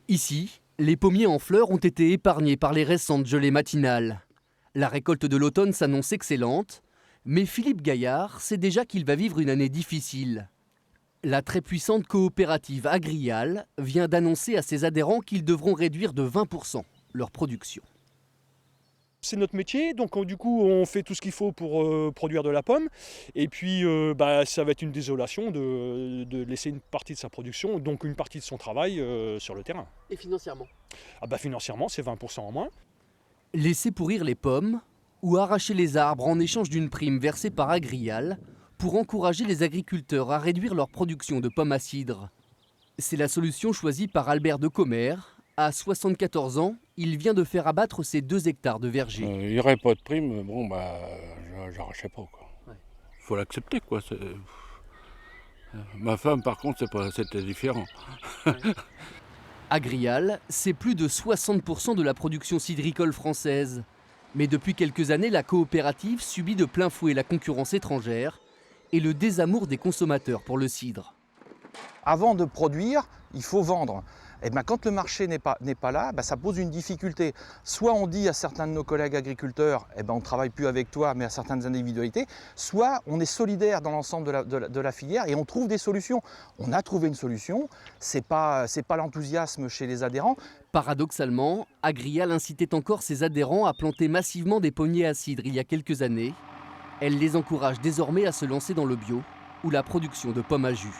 Ici, les pommiers en fleurs ont été épargnés par les récentes gelées matinales. La récolte de l'automne s'annonce excellente, mais Philippe Gaillard sait déjà qu'il va vivre une année difficile. La très puissante coopérative Agrial vient d'annoncer à ses adhérents qu'ils devront réduire de 20% leur production. C'est notre métier, donc du coup on fait tout ce qu'il faut pour produire de la pomme. Et puis ça va être une désolation de laisser une partie de sa production, donc une partie de son travail sur le terrain. Et financièrement? Financièrement c'est 20% en moins. Laisser pourrir les pommes ou arracher les arbres en échange d'une prime versée par Agrial pour encourager les agriculteurs à réduire leur production de pommes à cidre. C'est la solution choisie par Albert de Commère. À 74 ans, il vient de faire abattre ses 2 hectares de verger. Il n'y aurait pas de prime, j'arrachais pas, quoi. Ouais. Faut l'accepter, quoi. Ma femme, par contre, c'était différent. Ouais. Agrial, c'est plus de 60% de la production cidricole française. Mais depuis quelques années, la coopérative subit de plein fouet la concurrence étrangère et le désamour des consommateurs pour le cidre. Avant de produire, il faut vendre. Et quand le marché n'est pas là, ça pose une difficulté. Soit on dit à certains de nos collègues agriculteurs, on ne travaille plus avec toi, mais à certaines individualités, soit on est solidaire dans l'ensemble de la filière et on trouve des solutions. On a trouvé une solution, c'est pas l'enthousiasme chez les adhérents. Paradoxalement, Agrial incitait encore ses adhérents à planter massivement des pommiers à cidre il y a quelques années. Elle les encourage désormais à se lancer dans le bio ou la production de pommes à jus.